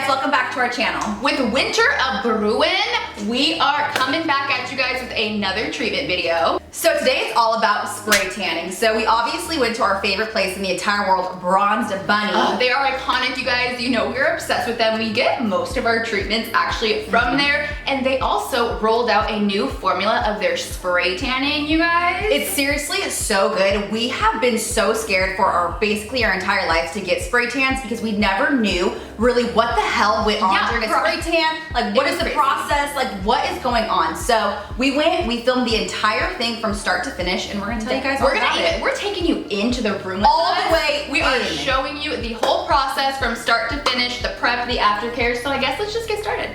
guys, welcome back to our channel. With winter a brewin', we are coming back at you guys with another treatment video. So today it's all about spray tanning. So we obviously went to our favorite place in the entire world, Bronzed Bunny. They are iconic, you guys. You know, we're obsessed with them. We get most of our treatments actually from there. And they also rolled out a new formula of their spray tanning, you guys. It's seriously so good. We have been so scared for basically our entire lives to get spray tans because we never knew really what the hell went on during a spray tan. Like, what is the process? Like, what is going on? So we went, we filmed the entire thing from start to finish, and we're gonna tell you guys all about it. We're taking you into the room with all us. the way. We are showing you the whole process from start to finish, the prep, the aftercare. So I guess let's just get started.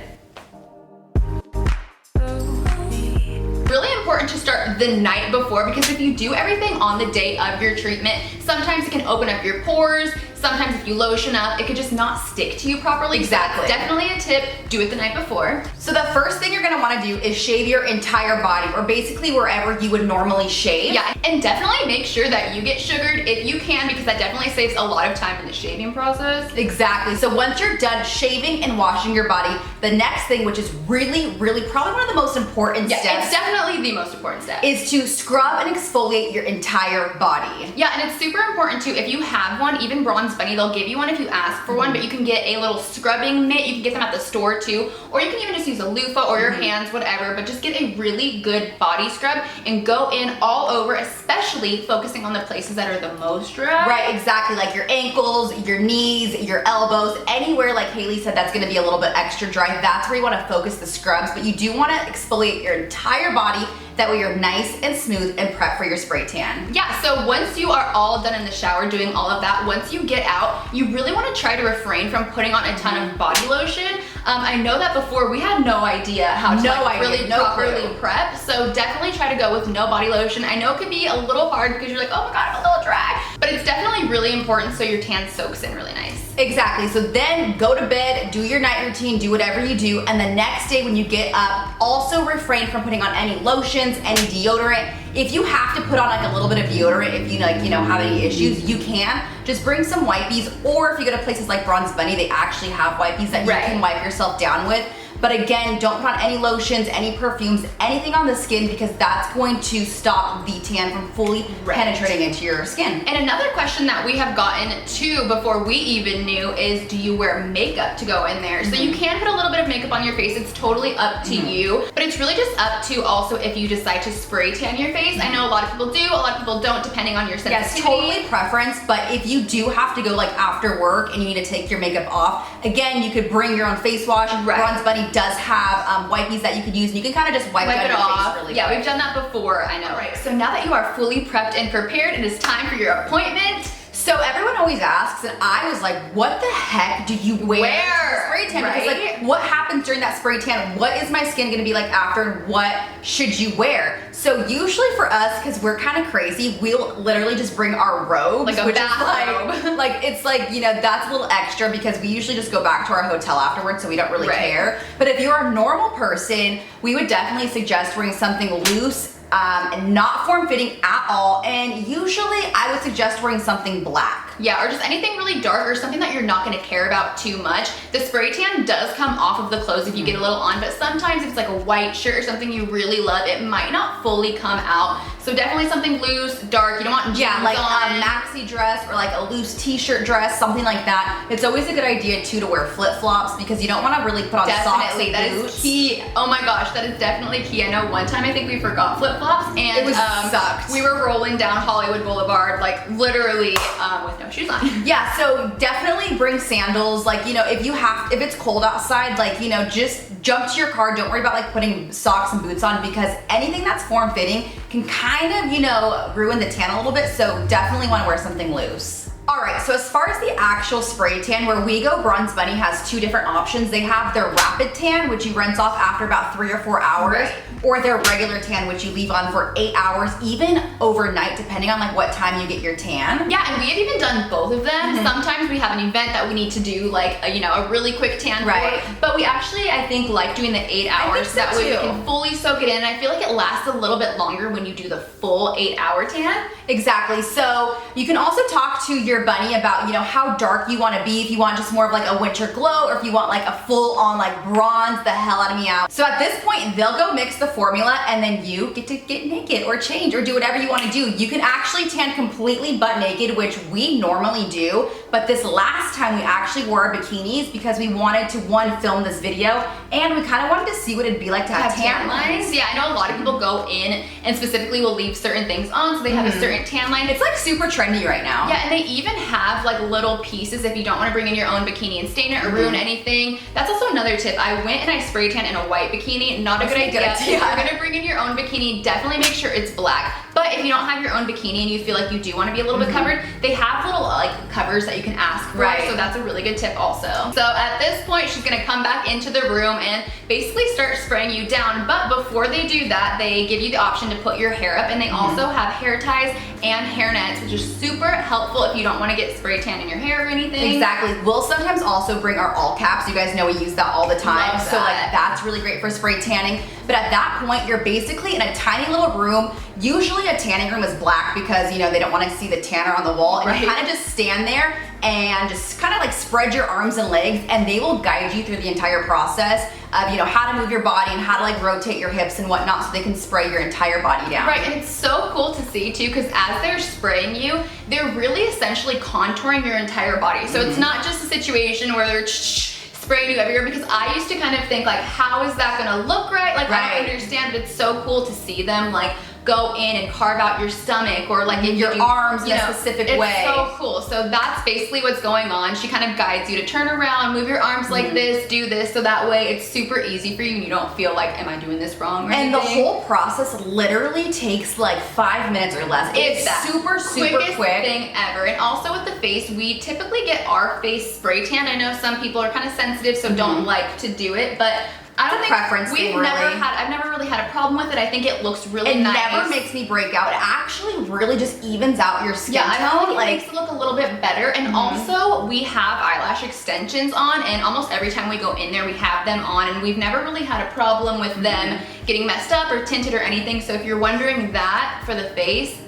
Really important to start the night before, because if you do everything on the day of your treatment, sometimes it can open up your pores. Sometimes if you lotion up, it could just not stick to you properly. Exactly. So definitely a tip, do it the night before. So the first thing you're gonna wanna do is shave your entire body, or basically wherever you would normally shave. Yeah, and definitely make sure that you get sugared if you can, because that definitely saves a lot of time in the shaving process. Exactly. So once you're done shaving and washing your body, the next thing, which is really probably one of the most important steps. It's definitely the most important step. Is to scrub and exfoliate your entire body. Yeah, and it's super important too. If you have one, even Bronzed Bunny, they'll give you one if you ask for one, but you can get a little scrubbing mitt. You can get them at the store too, or you can even just use a loofah or your hands, whatever, but just get a really good body scrub and go in all over, especially focusing on the places that are the most dry. Right, exactly, like your ankles, your knees, your elbows, anywhere, like Haley said, that's gonna be a little bit extra dry. That's where you wanna focus the scrubs, but you do wanna exfoliate your entire body. That way you're nice and smooth and prep for your spray tan. Yeah, so once you are all done in the shower doing all of that, once you get out, you really want to try to refrain from putting on a ton of body lotion. I know that before we had no idea how to really properly prep, so definitely try to go with no body lotion. I know it can be a little hard because you're like, oh my god, I'm a little dry, but it's definitely really important so your tan soaks in really nice. Exactly, so then go to bed, do your night routine, do whatever you do, and the next day when you get up, also refrain from putting on any lotions, any deodorant. If you have to put on like a little bit of deodorant, if you have any issues, you can. Just bring some wipes, or if you go to places like Bronzed Bunny, they actually have wipes that you can wipe yourself down with. But again, don't put on any lotions, any perfumes, anything on the skin, because that's going to stop the tan from fully penetrating into your skin. And another question that we have gotten too before we even knew is, do you wear makeup to go in there? So you can put a little bit of makeup on your face. It's totally up to you, but it's really just up to also if you decide to spray tan your face. I know a lot of people do, a lot of people don't, depending on your sensitivity. Yes, totally preference, but if you do have to go like after work and you need to take your makeup off, again, you could bring your own face wash. Bronzed Bunny does have wipes that you could use, and you can kind of just wipe it off. Really quick. We've done that before, I know. Right, so now that you are fully prepped and prepared, it is time for your appointment. So everyone always asks, and I was like, what the heck do you wear for spray tan? Because like, what happens during that spray tan? What is my skin gonna be like after, and what should you wear? So usually for us, because we're kind of crazy, we'll literally just bring our robes. Like a bathrobe. Like, it's like, that's a little extra because we usually just go back to our hotel afterwards, so we don't really care. But if you're a normal person, we would definitely suggest wearing something loose, and not form-fitting at all, and usually I would suggest wearing something black. Yeah, or just anything really dark or something that you're not gonna care about too much. The spray tan does come off of the clothes if you get a little on, but sometimes if it's like a white shirt or something you really love, it might not fully come out. So definitely something loose, dark. You don't want jeans like on. A maxi dress or like a loose t-shirt dress, something like that. It's always a good idea too to wear flip-flops because you don't want to really put on socks and that boots. Is key. Oh my gosh, that is definitely key. I know one time I think we forgot flip-flops and it was sucked. We were rolling down Hollywood Boulevard like literally with no shoes on. Yeah, so definitely bring sandals. Like, if it's cold outside, like, just jump to your car. Don't worry about like putting socks and boots on because anything that's form-fitting can kind of, ruin the tan a little bit. So definitely want to wear something loose. All right, so as far as the actual spray tan, where we go, Bronzed Bunny has two different options. They have their rapid tan, which you rinse off after about 3 or 4 hours, or their regular tan, which you leave on for 8 hours, even overnight, depending on like what time you get your tan. Yeah, and we have even done both of them. Sometimes we have an event that we need to do like a really quick tan for, but we actually, I think, like doing the 8 hours, that way we can fully soak it in. I feel like it lasts a little bit longer when you do the full 8-hour tan. Exactly, so you can also talk to your your bunny about, you know, how dark you want to be, if you want just more of like a winter glow, or if you want like a full on like bronze the hell out of me out. So at this point, they'll go mix the formula, and then you get to get naked or change or do whatever you want to do. You can actually tan completely butt naked, which we normally do, but this last time we actually wore our bikinis because we wanted to, one, film this video, and we kind of wanted to see what it'd be like to have tan lines. Yeah, I know a lot of people go in and specifically will leave certain things on so they have a certain tan line. It's like super trendy right now. Yeah, and they even have like little pieces if you don't want to bring in your own bikini and stain it or ruin anything. That's also another tip. I went and I spray tan in a white bikini. Not a good idea. If you're gonna bring in your own bikini, definitely make sure it's black. But if you don't have your own bikini and you feel like you do want to be a little bit covered, they have little like covers that you can ask for. So that's a really good tip also. So at this point, she's gonna come back into the room and basically start spraying you down. But before they do that, they give you the option to put your hair up, and they also have hair ties and hair nets, which is super helpful if you don't want to get spray tan in your hair or anything. Exactly. We'll sometimes also bring our all caps. You guys know we use that all the time. So like that's really great for spray tanning. But at that point, you're basically in a tiny little room. Usually a tanning room is black because, you know, they don't want to see the tanner on the wall. And you kind of just stand there and just kind of like spread your arms and legs, and they will guide you through the entire process of, you know, how to move your body and how to like rotate your hips and whatnot, so they can spray your entire body down. Right, and it's so cool to see too, because as they're spraying you, they're really essentially contouring your entire body. So it's not just a situation where they're spraying you everywhere, because I used to kind of think like, how is that gonna look right? Like I don't understand, but it's so cool to see them like go in and carve out your stomach, or like your arms in a specific way. It's so cool. So that's basically what's going on. She kind of guides you to turn around, move your arms like this, do this, so that way it's super easy for you and you don't feel like, am I doing this wrong or anything? The whole process literally takes like 5 minutes or less. It's super quick quick thing ever. And also with the face, we typically get our face spray tan. I know some people are kind of sensitive, so don't like to do it, but I don't think preference thing, really. I've never really had a problem with it. I think it looks really nice. It never makes me break out. It actually really just evens out your skin tone. I feel like it makes it look a little bit better. And also, we have eyelash extensions on, and almost every time we go in there, we have them on, and we've never really had a problem with them getting messed up or tinted or anything. So if you're wondering that for the face,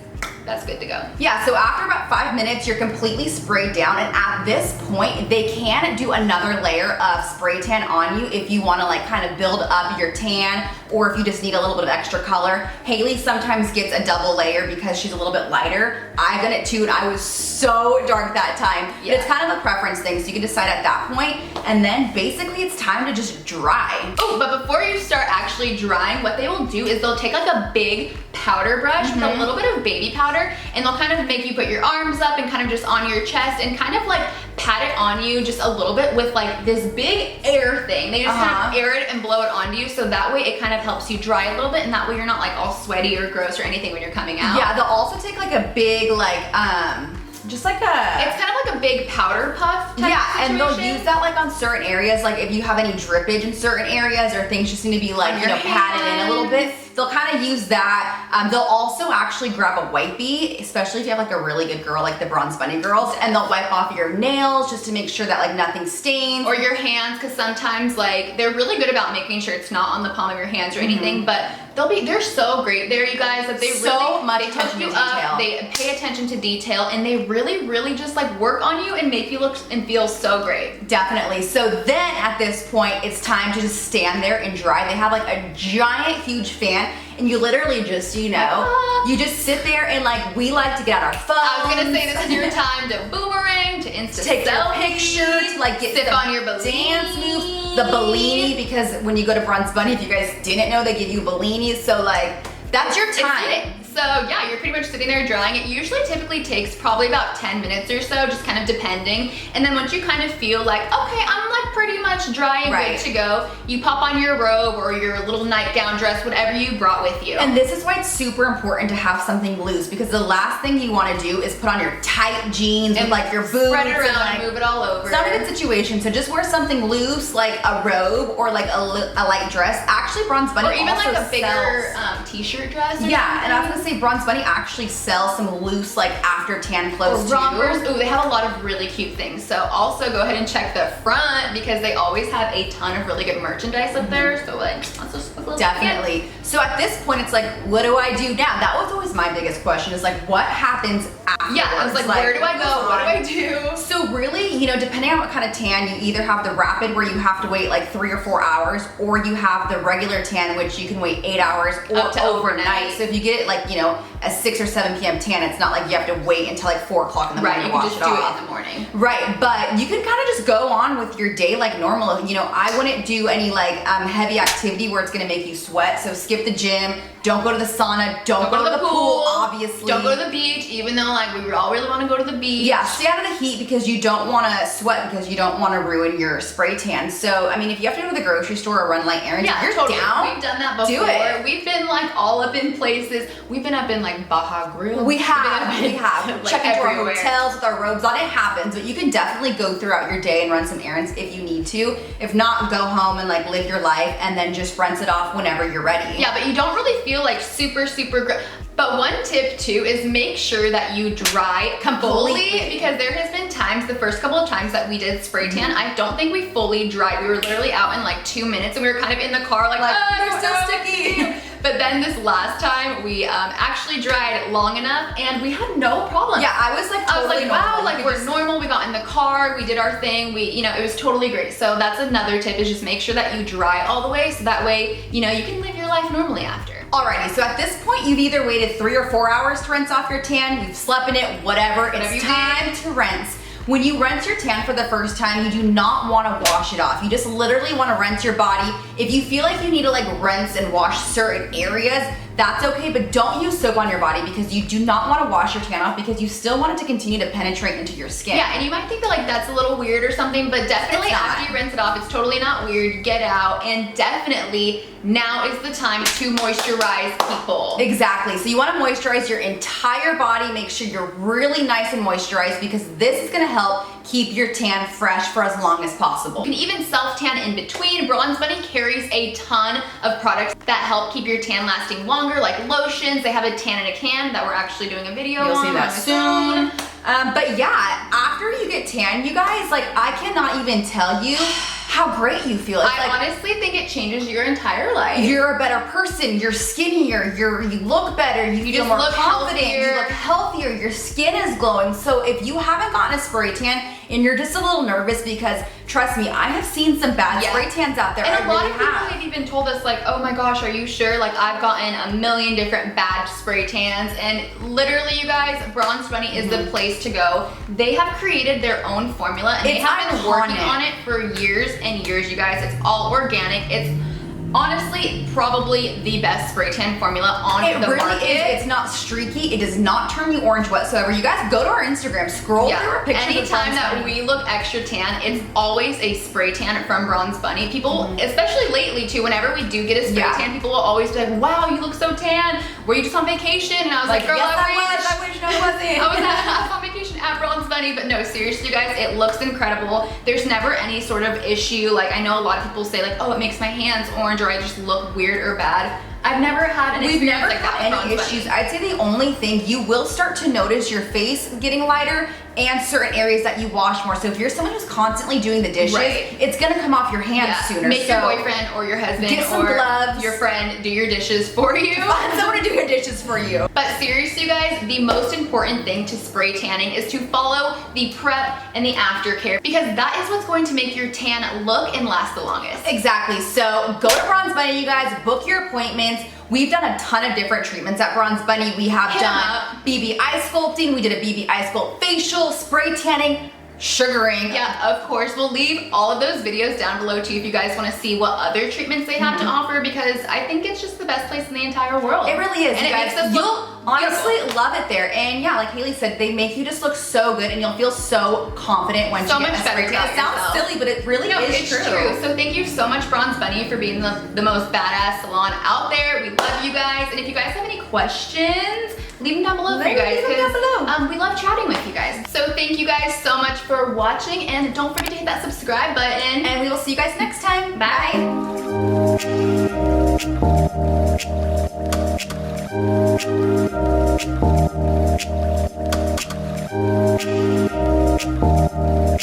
that's good to go. Yeah, so after about 5 minutes, you're completely sprayed down, and at this point, they can do another layer of spray tan on you if you want to like kind of build up your tan, or if you just need a little bit of extra color. Haley sometimes gets a double layer because she's a little bit lighter. I've done it too, and I was so dark that time. Yeah. It's kind of a preference thing, so you can decide at that point, and then basically it's time to just dry. Oh, but before you start actually drying, what they will do is they'll take like a big powder brush with a little bit of baby powder, and they'll kind of make you put your arms up and kind of just on your chest and kind of like pat it on you just a little bit with like this big air thing. They just kind of air it and blow it onto you, so that way it kind of helps you dry a little bit, and that way you're not like all sweaty or gross or anything when you're coming out. Yeah, they'll also take like a big like just like it's kind of like a big powder puff type of situation. And they'll use that like on certain areas, like if you have any drippage in certain areas or things just need to be like, you know, patted in a little bit. They'll kind of use that. They'll also actually grab a wipey, especially if you have like a really good girl like the Bronze Bunny girls, and they'll wipe off your nails just to make sure that like nothing stains. Or your hands, because sometimes like they're really good about making sure it's not on the palm of your hands or anything, but they're so great there, you guys, that they so much they attention to you detail. Up, they pay attention to detail, and they really just like work on you and make you look and feel so great. Definitely. So then at this point, it's time to just stand there and dry. They have like a giant, huge fan, and you literally just, you know, you just sit there and like, we like to get out our phones. I was gonna say, this is your time to boomerang, to Insta take selfie, a picture, to like get sip on your Bellini. Dance moves, the Bellini, because when you go to Bronze Bunny, if you guys didn't know, they give you Bellinis, so like, that's your time. So yeah, you're pretty much sitting there drying. It usually typically takes probably about 10 minutes or so, just kind of depending. And then once you kind of feel like, okay, I'm like pretty much dry and good to go, you pop on your robe or your little nightgown dress, whatever you brought with you. And this is why it's super important to have something loose, because the last thing you want to do is put on your tight jeans and with like your boots. Spread it around and and move it all over. It's not a good situation, so just wear something loose like a robe or like a light dress. Actually, Bronze Bunny or even also like a bigger sells, t-shirt dress or yeah, something. and I was gonna say Bronze Bunny actually sells some loose like after tan clothes or rompers. too. Ooh, they have a lot of really cute things. So also go ahead and check the front, because they always have a ton of really good merchandise up there. So like, that's just a little definitely. So at this point, it's like, what do I do now? That was always my biggest question, is like, what happens afterwards. Yeah, I was like where do I go? What do I do? So really, you know, depending on what kind of tan, you either have the rapid where you have to wait like 3 or 4 hours, or you have the regular tan, which you can wait 8 hours or up to overnight. So if you get it like, you know, a 6 or 7 p.m. tan, it's not like you have to wait until like 4 o'clock in the morning Right, to you can wash just it do off. it in the morning. Right, but you can kind of just go on with your day like normal. You know, I wouldn't do any like heavy activity where it's gonna make you sweat. So skip the gym, don't go to the sauna, don't go to the pool, obviously. Don't go to the beach, even though like we all really want to go to the beach. Yeah, stay out of the heat because you don't want to sweat because you don't want to ruin your spray tan. So, I mean, if you have to go to the grocery store or run light errands, yeah, if you're totally. down, We've done that before. do it. We've been like all up in places. We've been up in like Baja Grill. We have. Like, Check into our everywhere. hotels with our robes on. It happens, but you can definitely go throughout your day and run some errands if you need to. If not, go home and like live your life and then just rinse it off whenever you're ready. Yeah, but you don't really feel like super great. But one tip too is make sure that you dry fully, because there has been times, the first couple of times that we did spray tan, I don't think we fully dried. We were literally out in like 2 minutes and we were kind of in the car like they're still sticky. But then this last time we actually dried long enough and we had no problem. Yeah, I was like totally wow, normal. like we're normal. We got in the car, we did our thing. We, you know, it was totally great. So that's another tip, is just make sure that you dry all the way, so that way, you know, you can live your life normally after. Alrighty, so at this point, you've either waited 3 or 4 hours to rinse off your tan, you've slept in it, whatever, it's time to rinse. When you rinse your tan for the first time, you do not want to wash it off. You just literally want to rinse your body. If you feel like you need to like rinse and wash certain areas, that's okay, but don't use soap on your body because you do not want to wash your tan off because you still want it to continue to penetrate into your skin. Yeah, and you might think that like that's a little weird or something, but definitely after you rinse it off, it's totally not weird. Get out, and definitely now is the time to moisturize, people. Exactly, so you want to moisturize your entire body, make sure you're really nice and moisturized because this is going to help keep your tan fresh for as long as possible. You can even self-tan in between. Bronze Bunny carries a ton of products that help keep your tan lasting longer, like lotions. They have a tan in a can that we're actually doing a video on. You'll see that soon. But yeah, after you get tan, you guys, like, I cannot even tell you how great you feel. It's I like, honestly think it changes your entire life. you're a better person, you're skinnier, you look better, you feel just more look confident, healthier. you look healthier, your skin is glowing. So if you haven't gotten a spray tan and you're just a little nervous, because trust me, I have seen some bad spray tans out there. And a lot of people have. have even told us like, oh my gosh, are you sure? Like I've gotten a million different bad spray tans, and literally you guys, Bronze Bunny is the place to go. They have created their own formula and they have been working on it for years and years, you guys. It's all organic. It's honestly probably the best spray tan formula on the market. It really is. It's not streaky. It does not turn you orange whatsoever. You guys go to our Instagram, scroll through our pictures. Anytime that we look extra tan, it's always a spray tan from Bronze Bunny. People, especially lately too, whenever we do get a spray tan, people will always be like, wow, you look so tan. Were you just on vacation? And I was like, girl, yes, I wish no, I wasn't. I was on vacation at Bronze Bunny, but no, seriously, you guys, it looks incredible. There's never any sort of issue. Like, I know a lot of people say like, oh, it makes my hands orange, or I just look weird or bad. I've never had an experience like that with any issues. I'd say the only thing, you will start to notice your face getting lighter and certain areas that you wash more. So if you're someone who's constantly doing the dishes, it's gonna come off your hands sooner. Make your boyfriend or your husband or gloves. Your friend do your dishes for you. Find someone to do your dishes for you. But seriously, you guys, the most important thing to spray tanning is to follow the prep and the aftercare, because that is what's going to make your tan look and last the longest. Exactly. So go to Bronze Bunny, you guys, book your appointments. We've done a ton of different treatments at Bronze Bunny. We have done BB eye sculpting, we did a BB eye sculpt facial, spray tanning, sugaring. Yeah, of course. We'll leave all of those videos down below too if you guys want to see what other treatments they have to offer, because I think it's just the best place in the entire world. It really is. And you guys, you'll honestly love it there. And yeah, like Haley said, they make you just look so good and you'll feel so confident when you get a spray tan. It sounds silly, but it really is true. So thank you so much, Bronze Bunny, for being the most badass salon out there. We love you guys. And if you guys have any questions, leave them down below for you guys, because we love chatting with you guys. So thank you guys so much for watching, and don't forget to hit that subscribe button. And we will see you guys next time. Bye.